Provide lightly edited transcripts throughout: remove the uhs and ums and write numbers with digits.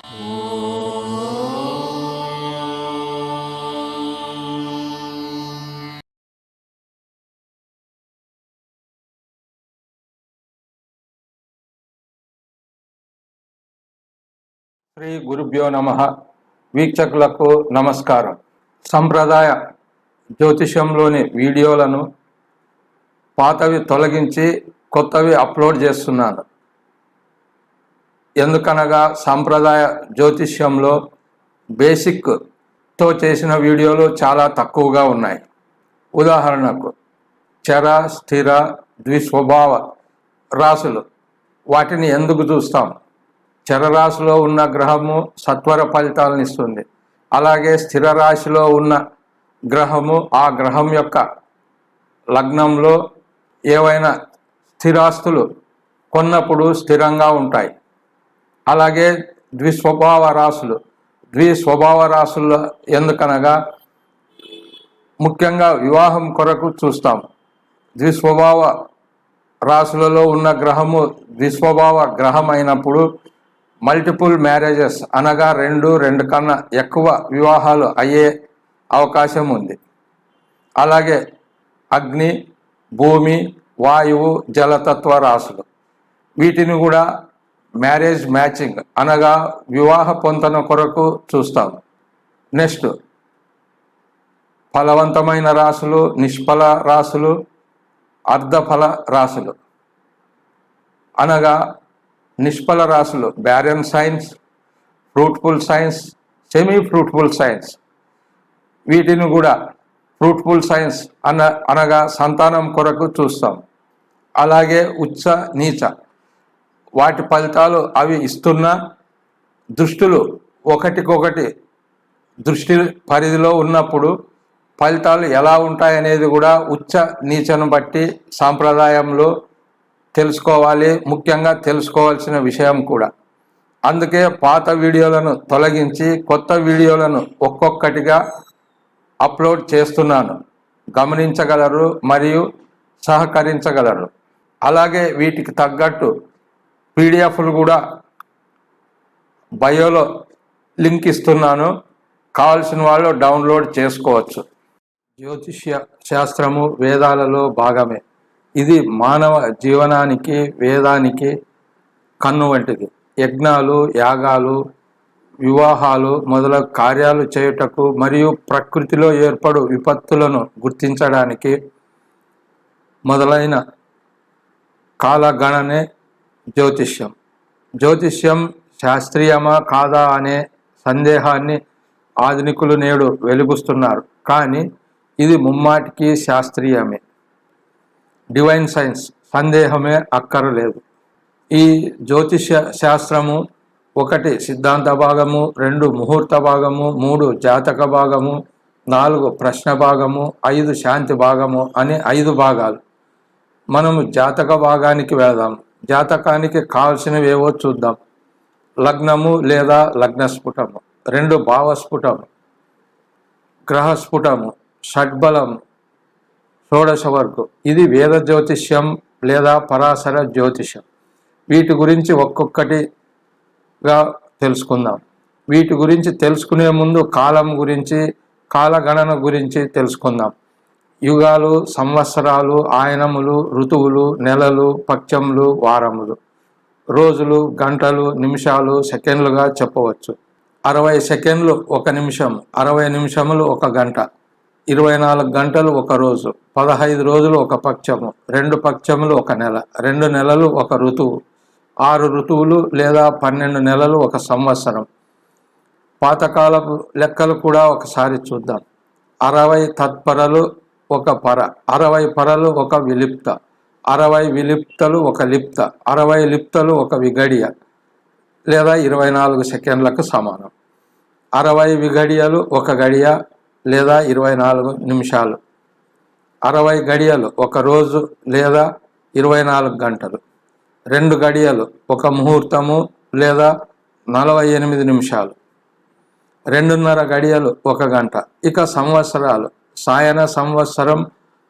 శ్రీ గురుభ్యో నమః. వీక్షకులకు నమస్కారం. సంప్రదాయ జ్యోతిషంలోని వీడియోలను పాతవి తొలగించి కొత్తవి అప్లోడ్ చేస్తున్నాను. ఎందుకనగా సంప్రదాయ జ్యోతిష్యంలో బేసిక్తో చేసిన వీడియోలు చాలా తక్కువగా ఉన్నాయి. ఉదాహరణకు చర, స్థిర, ద్విస్వభావ రాశులు, వాటిని ఎందుకు చూస్తాం? చరరాశిలో ఉన్న గ్రహము సత్వర ఫలితాలను ఇస్తుంది. అలాగే స్థిర రాశిలో ఉన్న గ్రహము ఆ గ్రహం యొక్క లగ్నంలో ఏవైనా స్థిరాస్తులు కొన్నప్పుడు స్థిరంగా ఉంటాయి. అలాగే ద్విస్వభావ రాశులు ఎందుకనగా ముఖ్యంగా వివాహం కొరకు చూస్తాం. ద్విస్వభావ రాశులలో ఉన్న గ్రహము ద్విస్వభావ గ్రహం అయినప్పుడు మల్టిపుల్ మ్యారేజెస్ అనగా రెండు కన్నా ఎక్కువ వివాహాలు అయ్యే అవకాశం ఉంది. అలాగే అగ్ని, భూమి, వాయువు, జలతత్వ రాశులు, వీటిని కూడా మ్యారేజ్ మ్యాచింగ్ అనగా వివాహ పొంతన కొరకు చూస్తాం. నెక్స్ట్ ఫలవంతమైన రాశులు, నిష్ఫల రాశులు, అర్ధఫల రాశులు అనగా నిష్ఫల రాశులు barren science, fruitful science, semi fruitful science. వీటిని కూడా ఫ్రూట్ఫుల్ సైన్స్ అనగా సంతానం కొరకు చూస్తాం. అలాగే ఉచ్చ, నీచ, వాటి ఫలితాలు అవి ఇస్తున్న దృష్టులు ఒకటికొకటి దృష్టి పరిధిలో ఉన్నప్పుడు ఫలితాలు ఎలా ఉంటాయనేది కూడా ఉచ్చ నీచను బట్టి సాంప్రదాయంలో తెలుసుకోవాలి. ముఖ్యంగా తెలుసుకోవాల్సిన విషయం కూడా. అందుకే పాత వీడియోలను తొలగించి కొత్త వీడియోలను ఒక్కొక్కటిగా అప్లోడ్ చేస్తున్నాను. గమనించగలరు మరియు సహకరించగలరు. అలాగే వీటికి తగ్గట్టు పీడిఎఫ్లు కూడా బయోలో లింక్ ఇస్తున్నాను. కావాల్సిన వాళ్ళు డౌన్లోడ్ చేసుకోవచ్చు. జ్యోతిష్య శాస్త్రము వేదాలలో భాగమే. ఇది మానవ జీవనానికి, వేదానికి కన్ను వంటిది. యజ్ఞాలు, యాగాలు, వివాహాలు మొదలగు కార్యాలు చేయుటకు మరియు ప్రకృతిలో ఏర్పడు విపత్తులను గుర్తించడానికి మొదలైన కాలగణనే జ్యోతిష్యం. జ్యోతిష్యం శాస్త్రీయమా కాదా అనే సందేహాన్ని ఆధునికులు నేడు వెలిబుస్తున్నారు. కానీ ఇది ముమ్మాటికి శాస్త్రీయమే, డివైన్ సైన్స్, సందేహమే అక్కరలేదు. ఈ జ్యోతిష్య శాస్త్రము 1 సిద్ధాంత భాగము, 2 ముహూర్త భాగము, 3 జాతక భాగము, 4 ప్రశ్న భాగము, 5 శాంతి భాగము అని 5 భాగాలు. మనము జాతక భాగానికి వెళదాం. జాతకానికి కావలసినవి ఏవో చూద్దాం. లగ్నము లేదా లగ్న స్ఫుటము, 2 భావస్ఫుటము, గ్రహస్ఫుటము, షడ్బలము, షోడశ వర్గం. ఇది వేద జ్యోతిష్యం లేదా పరాశర జ్యోతిష్యం. వీటి గురించి ఒక్కొక్కటిగా తెలుసుకుందాం. వీటి గురించి తెలుసుకునే ముందు కాలం గురించి, కాలగణన గురించి తెలుసుకుందాం. యుగాలు, సంవత్సరాలు, ఆయనములు, ఋతువులు, నెలలు, పక్షములు, వారములు, రోజులు, గంటలు, నిమిషాలు, సెకండ్లుగా చెప్పవచ్చు. 60 సెకండ్లు 1 నిమిషం, 60 నిమిషములు 1 గంట, 24 గంటలు 1 రోజు, 15 రోజులు 1 పక్షము, 2 పక్షములు 1 నెల, 2 నెలలు 1 ఋతువు, 6 ఋతువులు లేదా 12 నెలలు 1 సంవత్సరం. పాతకాలపు లెక్కలు కూడా ఒకసారి చూద్దాం. 60 తత్పరలు 1 పర, 60 పరలు 1 విలిప్త, 60 విలిప్తలు 1 లిప్త, 60 లిప్తలు 1 విగడియ లేదా 24 సెకండ్లకు సమానం. 60 విగడియలు 1 గడియ లేదా 24 నిమిషాలు. 60 గడియలు 1 రోజు లేదా 24 గంటలు. 2 గడియలు 1 ముహూర్తము లేదా 48 నిమిషాలు. 2:30 గడియలు 1 గంట. ఇక సంవత్సరాలు: సాయన సంవత్సరం,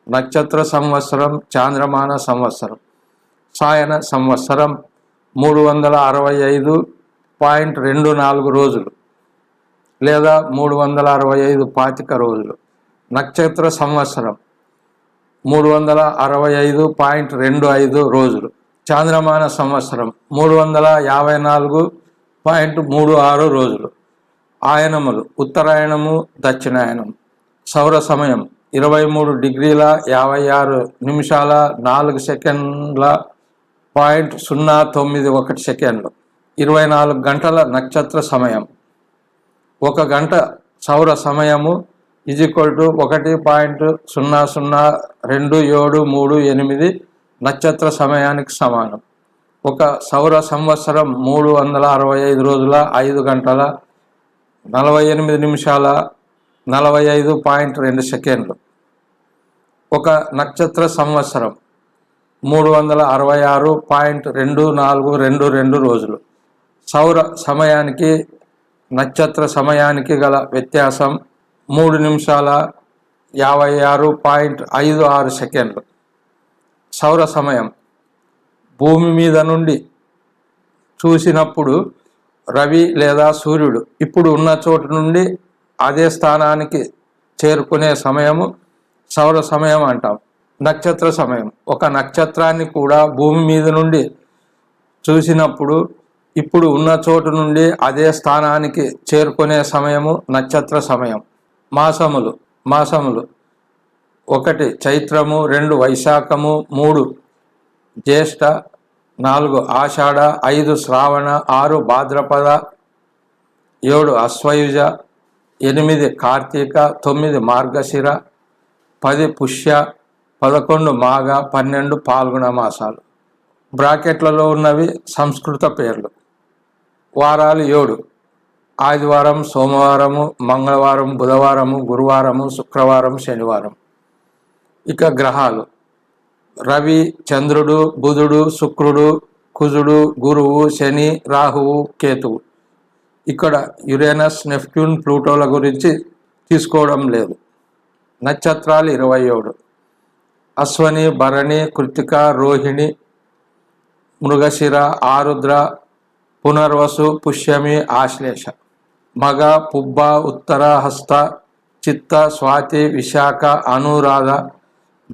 నక్షత్ర సంవత్సరం, చాంద్రమాన సంవత్సరం. సాయన సంవత్సరం 365 365.24 రోజులు లేదా 365 రోజులు. నక్షత్ర సంవత్సరం 365.25 రోజులు. చాంద్రమాన సంవత్సరం 354.36 రోజులు. ఆయనములు ఉత్తరాయణము, దక్షిణాయనం. సౌర సమయం 23:56.4 సెకండ్లు. 24 గంటల నక్షత్ర సమయం. 1 గంట సౌర సమయము = 1.002738 నక్షత్ర సమయానికి సమానం. ఒక సౌర సంవత్సరం 365 రోజుల 5 గంటల 48 నిమిషాల 45.2 సెకండ్లు. ఒక నక్షత్ర సంవత్సరం 366.2422 రోజులు. సౌర సమయానికి నక్షత్ర సమయానికి గల వ్యత్యాసం 3 నిమిషాల 56.56 సెకండ్లు. సౌర సమయం భూమి మీద నుండి చూసినప్పుడు రవి లేదా సూర్యుడు ఇప్పుడు ఉన్న చోటు నుండి అదే స్థానానికి చేరుకునే సమయము సౌర సమయం అంటాం. నక్షత్ర సమయం ఒక నక్షత్రాన్ని కూడా భూమి మీద నుండి చూసినప్పుడు ఇప్పుడు ఉన్న చోటు నుండి అదే స్థానానికి చేరుకునే సమయము నక్షత్ర సమయం. మాసములు 1 చైత్రము, 2 వైశాఖము, 3 జ్యేష్ఠ, 4 ఆషాఢ, 5 శ్రావణ, 6 భాద్రపద, 7 అశ్వయుజ, 8 కార్తీక, 9 మార్గశిర, 10 పుష్య, 11 మాఘ, 12 పాల్గొన మాసాలు. బ్రాకెట్లలో ఉన్నవి సంస్కృత పేర్లు. వారాలు 7: ఆదివారం, సోమవారము, మంగళవారం, బుధవారము, గురువారము, శుక్రవారం, శనివారం. ఇక గ్రహాలు: రవి, చంద్రుడు, బుధుడు, శుక్రుడు, కుజుడు, గురువు, శని, రాహువు, కేతువు. ఇక్కడ యురేనస్, నెప్ట్యూన్, ప్లూటోల గురించి తీసుకోవడం లేదు. నక్షత్రాలు 27: అశ్వని, భరణి, కృత్తిక, రోహిణి, మృగశిర, ఆరుద్ర, పునర్వసు, పుష్యమి, ఆశ్లేష. మగ, పుబ్బ, ఉత్తర, హస్త, చిత్త, స్వాతి, విశాఖ, అనురాధ,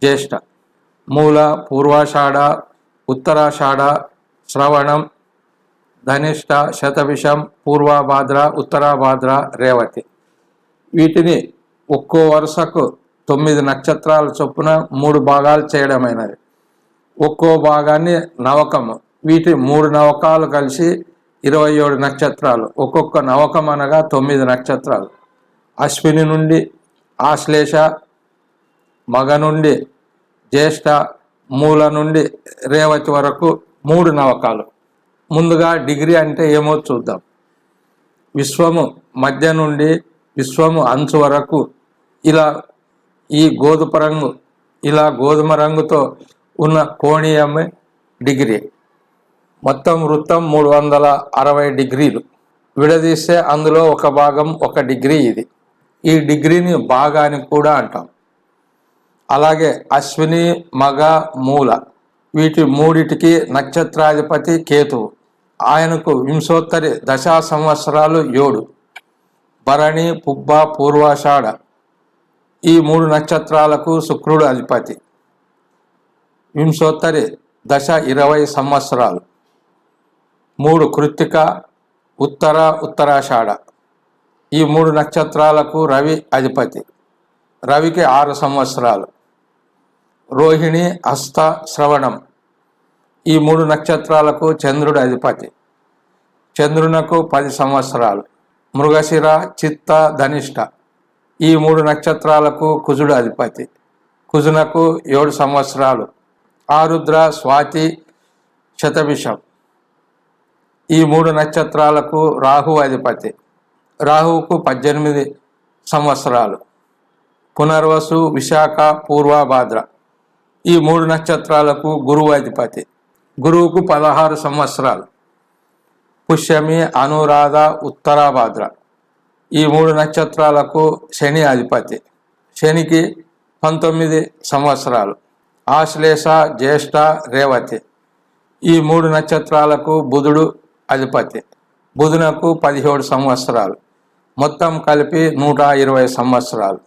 జ్యేష్ఠ. మూల, పూర్వాషాఢ, ఉత్తరాషాఢ, శ్రవణం, ధనిష్ట, శతభిషం, పూర్వభాద్ర, ఉత్తరాభాద్ర, రేవతి. వీటిని ఒక్కో వరుసకు 9 నక్షత్రాల చొప్పున 3 భాగాలు చేయడమైనది. ఒక్కో భాగాన్ని నవకము. వీటి 3 నవకాలు కలిసి 27 నక్షత్రాలు. ఒక్కొక్క నవకం అనగా 9 నక్షత్రాలు. అశ్విని నుండి ఆశ్లేష, మగ నుండి జ్యేష్ఠ, మూల నుండి రేవతి వరకు 3 నవకాలు. ముందుగా డిగ్రీ అంటే ఏమో చూద్దాం. విశ్వము మధ్య నుండి విశ్వము అంచు వరకు ఇలా గోధుమ రంగుతో ఉన్న కోణీయమే డిగ్రీ. మొత్తం వృత్తం 360 డిగ్రీలు. విడదీస్తే అందులో ఒక భాగం 1 డిగ్రీ. ఇది ఈ డిగ్రీని భాగాన్ని కూడా అంటాం. అలాగే అశ్విని, మగ, మూల వీటి మూడిటికి నక్షత్రాధిపతి కేతువు. ఆయనకు వింశోత్తరి దశా సంవత్సరాలు 7. భరణి, పుబ్బ, పూర్వాషాఢ ఈ 3 నక్షత్రాలకు శుక్రుడు అధిపతి. వింశోత్తరి దశ 20 సంవత్సరాలు. 3 కృత్తిక, ఉత్తరాషాఢ ఈ 3 నక్షత్రాలకు రవి అధిపతి. రవికి 6 సంవత్సరాలు. రోహిణి, హస్త, శ్రవణం ఈ 3 నక్షత్రాలకు చంద్రుడు అధిపతి. చంద్రునకు 10 సంవత్సరాలు. మృగశిర, చిత్త, ధనిష్ట ఈ 3 నక్షత్రాలకు కుజుడు అధిపతి. కుజునకు 7 సంవత్సరాలు. ఆరుద్ర, స్వాతి, శతభిషం ఈ 3 నక్షత్రాలకు రాహు అధిపతి. రాహువుకు 18 సంవత్సరాలు. పునర్వసు, విశాఖ, పూర్వభాద్ర ఈ 3 నక్షత్రాలకు గురువు అధిపతి. గురువుకు 16 సంవత్సరాలు. పుష్యమి, అనురాధ, ఉత్తరాభాద్ర ఈ 3 నక్షత్రాలకు శని అధిపతి. శనికి 19 సంవత్సరాలు. ఆశ్లేష, జ్యేష్ఠ, రేవతి ఈ 3 నక్షత్రాలకు బుధుడు అధిపతి. బుధునకు 17 సంవత్సరాలు, మొత్తం కలిపి 120 సంవత్సరాలు.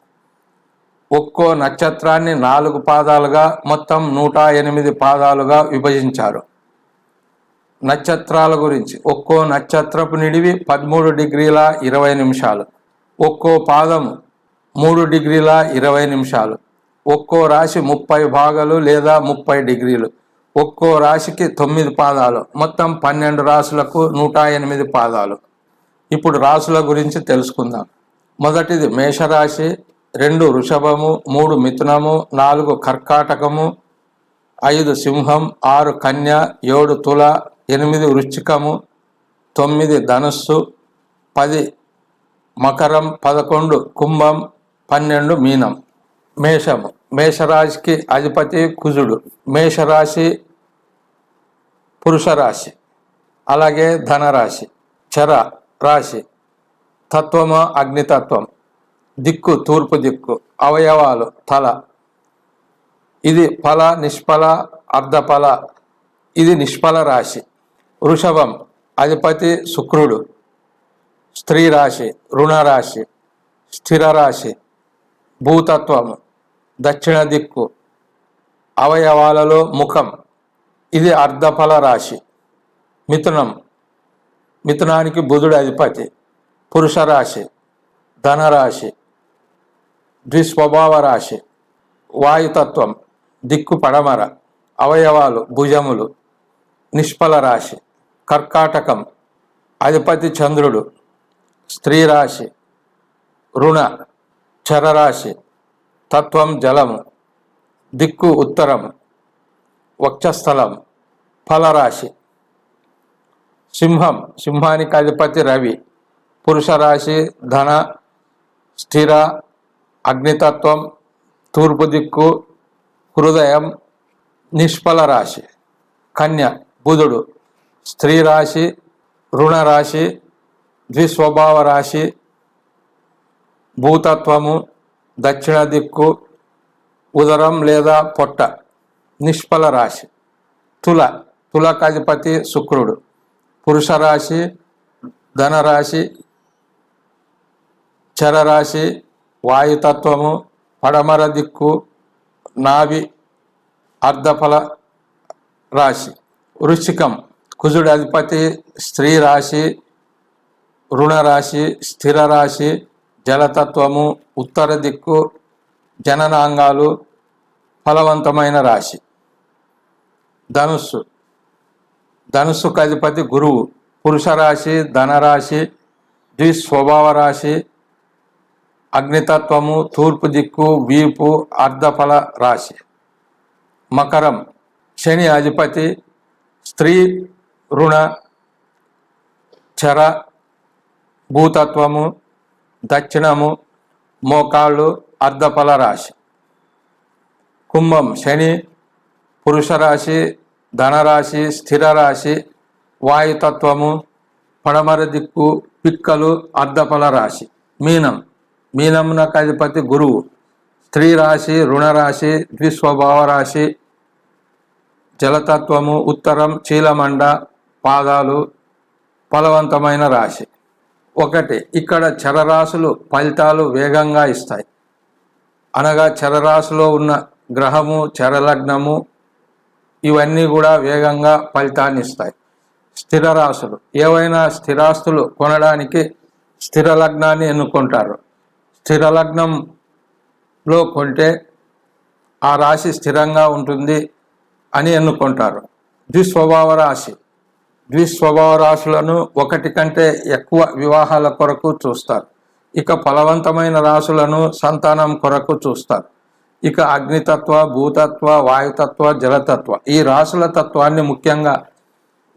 ఒక్కో నక్షత్రాన్ని 4 పాదాలుగా మొత్తం 108 పాదాలుగా విభజించారు. నక్షత్రాల గురించి ఒక్కో నక్షత్రపు నిడివి 13 డిగ్రీల 20 నిమిషాలు, ఒక్కో పాదము 3 డిగ్రీల 20 నిమిషాలు, ఒక్కో రాశి 30 భాగాలు లేదా 30 డిగ్రీలు, ఒక్కో రాశికి 9 పాదాలు, మొత్తం 12 రాశులకు 108 పాదాలు. ఇప్పుడు రాశుల గురించి తెలుసుకుందాం. మొదటిది మేషరాశి, 2 వృషభము, 3 మిథునము, 4 కర్కాటకము, 5 సింహం, 6 కన్య, 7 తుల, 8 వృశ్చికము, 9 ధనుస్సు, 10 మకరం, 11 కుంభం, 12 మీనం. మేషము, మేషరాశికి అధిపతి కుజుడు. మేషరాశి పురుష రాశి, అలాగే ధనరాశి. చర రాశి, తత్వము అగ్నితత్వం, దిక్కు తూర్పు దిక్కు, అవయవాలు తల. ఇది ఫల, నిష్ఫల, అర్ధఫల. ఇది నిష్ఫల రాశి. వృషభం, అధిపతి శుక్రుడు. స్త్రీ రాశి, రుణరాశి, స్థిర రాశి, భూతత్వము, దక్షిణ దిక్కు, అవయవాలలో ముఖం. ఇది అర్ధఫల రాశి. మిథునం, మిథునానికి బుధుడు అధిపతి. పురుష రాశి, ధనరాశి, ద్విస్వభావ రాశి, వాయుతత్వం, దిక్కు పడమర, అవయవాలు భుజములు, నిష్ఫల రాశి. కర్కాటకం, అధిపతి చంద్రుడు. స్త్రీ రాశి, రుణ. చరరాశి, తత్వం జలము, దిక్కు ఉత్తరము, వక్షస్థలం, ఫలరాశి. సింహం, సింహానికి అధిపతి రవి. పురుష రాశి, ధన, స్థిర, అగ్నితత్వం, తూర్పు దిక్కు, హృదయం, నిష్ఫల రాశి. కన్య, బుధుడు. స్త్రీ రాశి, రుణరాశి, ద్విస్వభావ రాశి, భూతత్వము, దక్షిణ దిక్కు, ఉదరం లేదా పొట్ట, నిష్ఫల రాశి. తుల, తులకాధిపతి శుక్రుడు. పురుష రాశి, ధనరాశి, చరరాశి, వాయుతత్వము, పడమర దిక్కు, నాభి, అర్ధఫల రాశి. వృశ్చికం, కుజుడు అధిపతి. స్త్రీ రాశి, రుణరాశి, స్థిర రాశి, జలతత్వము, ఉత్తర దిక్కు, జననాంగాలు, ఫలవంతమైన రాశి. ధనుస్సు, ధనుస్సుకు అధిపతి గురువు. పురుష రాశి, ధనరాశి, ద్విస్వభావ రాశి, అగ్నితత్వము, తూర్పు దిక్కు, వీపు, అర్ధఫల రాశి. మకరం, శని అధిపతి. స్త్రీ, రుణ, చర, భూతత్వము, దక్షిణము, మోకాళ్ళు, అర్ధఫల రాశి. కుంభం, శని. పురుష రాశి, ధనరాశి, స్థిర రాశి, వాయుతత్వము, పడమర దిక్కు, పిక్కలు, అర్ధఫల రాశి. మీనం, మీనమునకు అధిపతి గురువు. స్త్రీ రాశి, రుణరాశి, ద్విస్వభావ రాశి, జలతత్వము, ఉత్తరం, చీలమండ, పాదాలు, ఫలవంతమైన రాశి. 1. ఇక్కడ చరరాశులు ఫలితాలు వేగంగా ఇస్తాయి. అనగా చరరాశిలో ఉన్న గ్రహము, చరలగ్నము ఇవన్నీ కూడా వేగంగా ఫలితాన్ని ఇస్తాయి. స్థిర రాశులు, ఏవైనా స్థిరాస్తులు కొనడానికి స్థిర లగ్నాన్ని ఎన్నుకుంటారు. స్థిర లగ్నంలో కొంటే ఆ రాశి స్థిరంగా ఉంటుంది అని ఎన్నుకుంటారు. ద్విస్వభావ రాశి, ద్విస్వభావ రాశులను 1 కంటే ఎక్కువ వివాహాల కొరకు చూస్తారు. ఇక ఫలవంతమైన రాశులను సంతానం కొరకు చూస్తారు. ఇక అగ్నితత్వ, భూతత్వ, వాయుతత్వ, జలతత్వ ఈ రాశుల తత్వాన్ని ముఖ్యంగా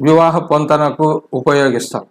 వివాహ పొంతనకు ఉపయోగిస్తాం.